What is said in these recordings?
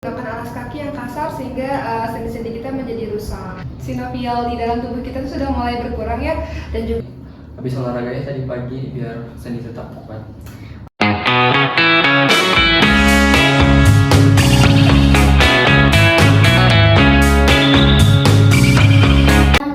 Menggunakan alas kaki yang kasar sehingga sendi-sendi kita menjadi rusak. Sinovial di dalam tubuh kita itu sudah mulai berkurang ya, dan juga habis olahraganya tadi pagi biar sendi tetap kuat.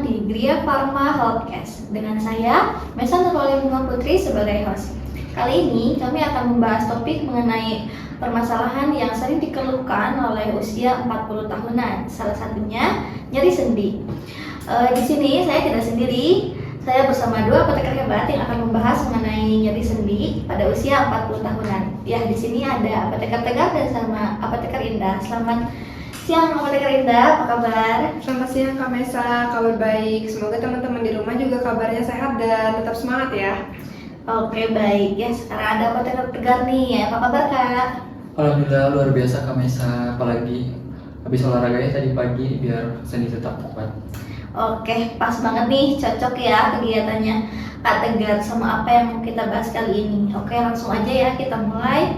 Di Gria Pharma Healthcast dengan saya Mesa Nurwali Bunga Putri sebagai host. Kali ini kami akan membahas topik mengenai permasalahan yang sering dikeluhkan oleh usia 40 tahunan. Salah satunya nyeri sendi. Di sini saya tidak sendiri. Saya bersama dua apoteker hebat yang akan membahas mengenai nyeri sendi pada usia 40 tahunan. Ya, di sini ada apoteker Tegar dan sama apoteker Indah. Selamat siang apoteker Indah, apa kabar? selamat siang Kak Mesa, kabar baik. Semoga teman-teman di rumah juga kabarnya sehat dan tetap semangat ya. Oke, baik ya. Sekarang ada apoteker Tegar nih. Apa kabar Kak? Alhamdulillah luar biasa Kak Mesa, apalagi habis olahraganya tadi pagi biar sendi tetap kuat. Oke, pas banget nih, cocok ya kegiatannya Kak Tegar sama apa yang mau kita bahas kali ini. Oke, langsung aja ya kita mulai.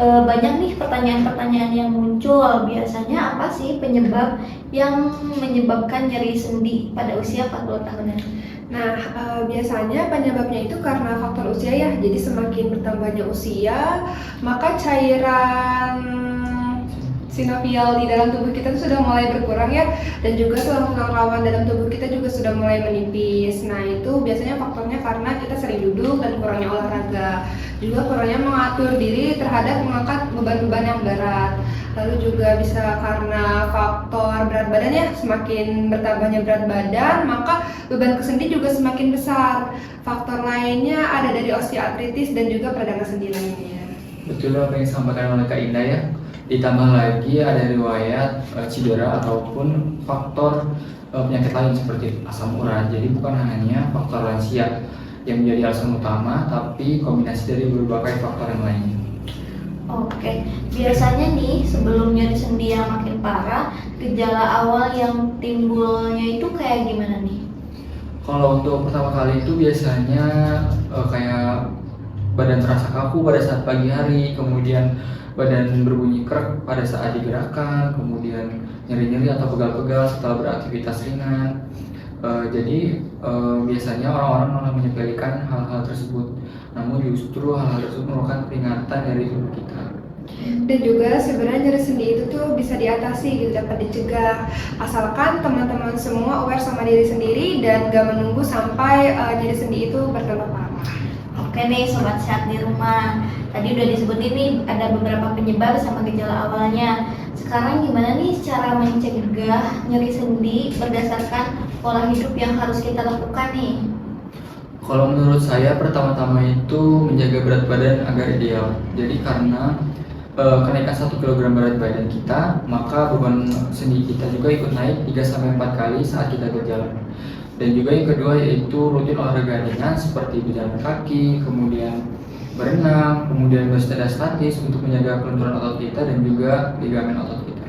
Banyak nih pertanyaan-pertanyaan yang muncul. Biasanya apa sih penyebab yang menyebabkan nyeri sendi pada usia 40 tahunan? Nah, biasanya penyebabnya itu karena faktor usia ya. Jadi semakin bertambahnya usia, maka cairan sinovial di dalam tubuh kita itu sudah mulai berkurang ya, dan juga tulang-tulang rawan dalam tubuh kita juga sudah mulai menipis. Nah, itu biasanya faktornya karena kita sering duduk dan kurangnya olahraga, juga kurangnya mengatur diri terhadap mengangkat beban-beban yang berat. Lalu juga bisa karena faktor berat badan ya, semakin bertambahnya berat badan maka beban ke sendi juga semakin besar. Faktor lainnya ada dari osteoartritis dan juga peradangan sendi lainnya. Betul apa yang disampaikan oleh Kak Indah ya. Ditambah lagi ada riwayat cedera ataupun faktor penyakit lain seperti asam urat. Jadi bukan hanya faktor lansia yang menjadi alasan utama, tapi kombinasi dari berbagai faktor yang lainnya. Oke, biasanya nih sebelum nyeri sendi yang makin parah, gejala awal yang timbulnya itu kayak gimana nih? Kalau untuk pertama kali itu biasanya kayak badan terasa kaku pada saat pagi hari, kemudian badan berbunyi kerak pada saat digerakkan, kemudian nyeri-nyeri atau pegal-pegal setelah beraktivitas ringan. Jadi biasanya orang-orang malah menyepelekan hal-hal tersebut, namun justru hal-hal tersebut merupakan peringatan dari tubuh kita. Dan juga sebenarnya nyeri sendi itu tuh bisa diatasi gitu, dapat dicegah asalkan teman-teman semua aware sama diri sendiri dan gak menunggu sampai nyeri sendi itu bertambah parah. Oke nih sobat sehat di rumah, tadi udah disebutin nih ada beberapa penyebab sama gejala awalnya. Sekarang gimana nih cara mencegah nyeri sendi berdasarkan pola hidup yang harus kita lakukan nih? Kalau menurut saya pertama-tama itu menjaga berat badan agar ideal. Jadi karena kenaikan 1 kg berat badan kita, maka beban sendi kita juga ikut naik 3-4 kali saat kita berjalan. Dan juga yang kedua yaitu rutin olahraga ringan seperti berjalan kaki, kemudian berenang, kemudian bersepeda statis untuk menjaga kelenturan otot kita dan juga ligamen otot kita.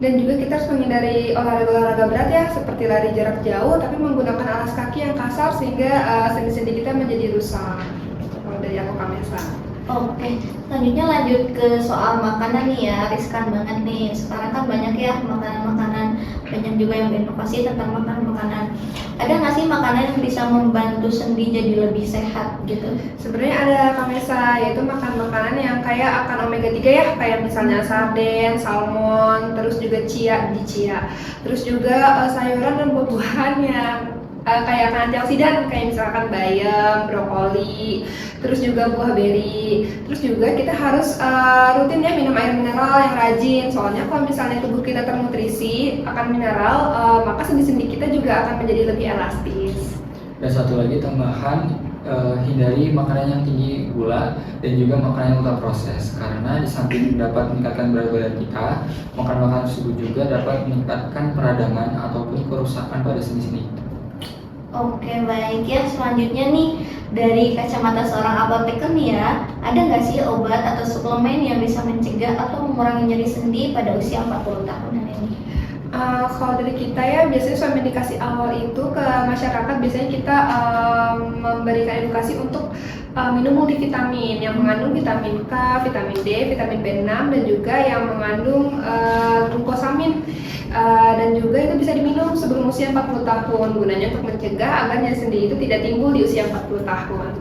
Dan juga kita harus menghindari olahraga-olahraga berat ya, seperti lari jarak jauh tapi menggunakan alas kaki yang kasar sehingga sendi-sendi kita menjadi rusak. Kalau dari aku Kak Mesa. Oke, selanjutnya lanjut ke soal makanan nih ya, riskan banget nih. Sekarang kan banyak ya makanan-makanan, banyak juga yang berinovasi tentang makanan-makanan. Ada nggak sih makanan yang bisa membantu sendi jadi lebih sehat gitu? Sebenarnya ada Kak Mesa, yaitu makan makanan yang kaya akan omega 3 ya, kayak misalnya sarden, salmon, terus juga chia, terus juga sayuran dan buah-buahan yang kayak akan antioksidan, kayak misalkan bayam, brokoli, terus juga buah beri. Terus juga kita harus rutin ya minum air mineral yang rajin, soalnya kalau misalnya tubuh kita ternutrisi akan mineral, maka sendi-sendi kita juga akan menjadi lebih elastis. Dan satu lagi tambahan, hindari makanan yang tinggi gula dan juga makanan yang ultra proses, karena di samping dapat meningkatkan berat badan kita, makanan-makanan tersebut juga dapat meningkatkan peradangan ataupun kerusakan pada sendi-sendi kita. Oke baik ya, selanjutnya nih dari kacamata seorang apoteker nih ya, ada nggak sih obat atau suplemen yang bisa mencegah atau mengurangi nyeri sendi pada usia 40 tahunan ini? Kalau dari kita ya, biasanya suami indikasi awal itu ke masyarakat, biasanya kita memberikan edukasi untuk minum multivitamin yang mengandung vitamin K, vitamin D, vitamin B6 dan juga yang mengandung sebelum usia 40 tahun. Gunanya untuk mencegah agar nyeri sendi itu tidak timbul di usia 40 tahun.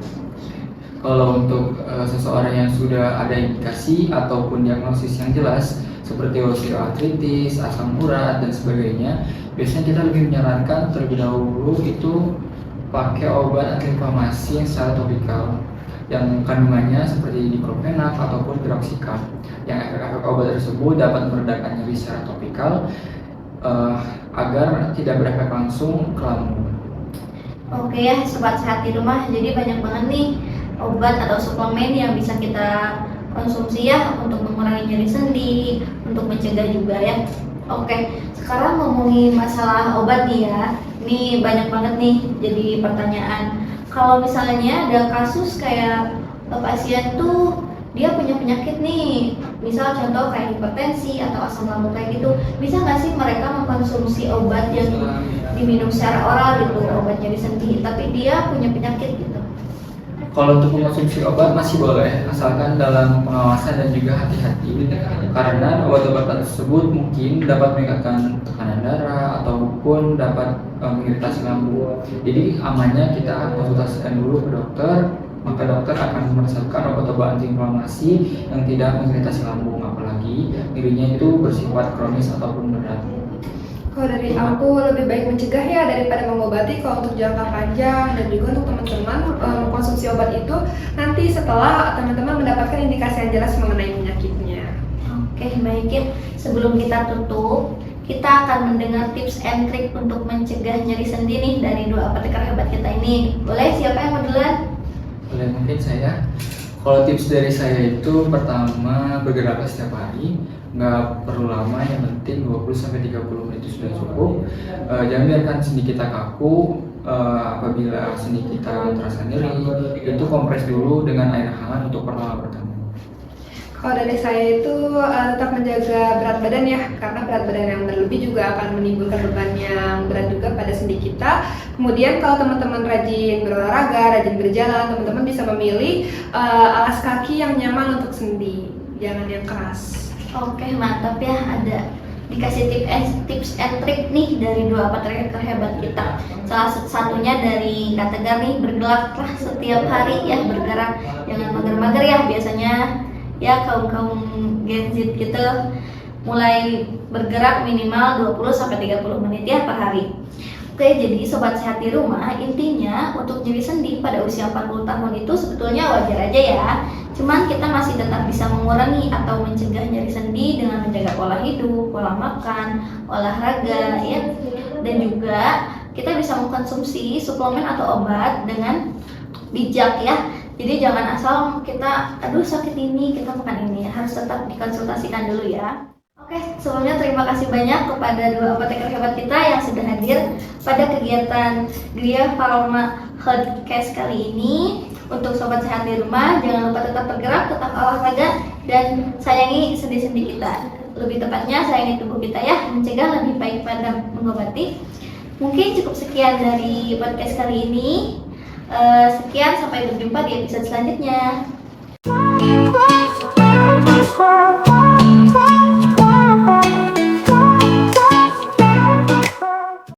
Kalau untuk seseorang yang sudah ada indikasi ataupun diagnosis yang jelas seperti osteoartritis, asam urat dan sebagainya, biasanya kita lebih menyarankan terlebih dahulu itu pakai obat antiinflamasi yang secara topikal yang kandungannya seperti diclofenac ataupun piroxicam. Yang efek-efek obat tersebut dapat meredakan nyeri secara topikal agar tidak berefek langsung ke lambung. Oke ya, sobat sehat di rumah, jadi banyak banget nih obat atau suplemen yang bisa kita konsumsi ya untuk mengurangi nyeri sendi, untuk mencegah juga ya. Oke, sekarang ngomongin masalah obat nih ya. Ini banyak banget nih jadi pertanyaan. Kalau misalnya ada kasus kayak pasien tuh dia punya penyakit nih, misal contoh kayak hipertensi atau asam lambung kayak gitu, bisa nggak sih mereka mengkonsumsi obat yang diminum secara oral gitu, obat nyeri sendi, tapi dia punya penyakit gitu? Kalau untuk mengkonsumsi obat masih boleh, asalkan dalam pengawasan dan juga hati-hati, karena obat-obatan tersebut mungkin dapat meningkatkan tekanan darah ataupun dapat mengiritasi lambung. Jadi amannya kita konsultasikan dulu ke dokter, maka dokter akan meresepkan obat-obat antiinflamasi yang tidak mengiritasi lambung, apalagi nyerinya itu bersifat kronis ataupun berat. Kalau dari aku lebih baik mencegah ya daripada mengobati. Kalau untuk jangka panjang dan juga untuk teman-teman mengkonsumsi obat itu nanti setelah teman-teman mendapatkan indikasi yang jelas mengenai penyakitnya. Oke, baik ya. Sebelum kita tutup, kita akan mendengar tips and trik untuk mencegah nyeri sendi nih dari dua apoteker hebat kita ini. Boleh, siapa yang mau duluan? Boleh, mungkin saya. Kalau tips dari saya itu pertama bergeraklah setiap hari, nggak perlu lama, yang penting 20-30 menit itu sudah cukup. Jangan biarkan sendi kita kaku. Apabila sendi kita terasa nyeri, itu kompres dulu dengan air hangat untuk pertama. Kalau dari saya itu tetap menjaga berat badan ya, karena berat badan yang berlebih juga akan menimbulkan beban yang berat juga pada sendi kita. Kemudian kalau teman-teman rajin berolahraga, rajin berjalan, teman-teman bisa memilih alas kaki yang nyaman untuk sendi, jangan yang keras. Oke, mantap ya, ada dikasih tips and trik nih dari dua apoteker hebat kita. Salah satunya dari Kak Tegar nih, bergeraklah setiap hari ya, bergerak, jangan mager-mager ya. Biasanya ya kaum Gen Z gitu mulai bergerak minimal 20-30 menit ya per hari. Oke, jadi sobat sehat di rumah, intinya untuk nyeri sendi pada usia 40 tahun itu sebetulnya wajar aja ya. Cuman kita masih tetap bisa mengurangi atau mencegah nyeri sendi dengan menjaga pola hidup, pola makan, olahraga ya. Dan juga kita bisa mengkonsumsi suplemen atau obat dengan bijak ya. Jadi jangan asal kita, aduh sakit ini, kita makan ini, harus tetap dikonsultasikan dulu ya. Oke, sebelumnya terima kasih banyak kepada dua apoteker hebat kita yang sudah hadir pada kegiatan Gria Farma Healthcast kali ini. Untuk sobat sehat di rumah, jangan lupa tetap bergerak, tetap olahraga, dan sayangi sendi-sendi kita. Lebih tepatnya sayangi tubuh kita ya, mencegah lebih baik pada mengobati. Mungkin cukup sekian dari podcast kali ini. Sekian, sampai berjumpa di episode selanjutnya.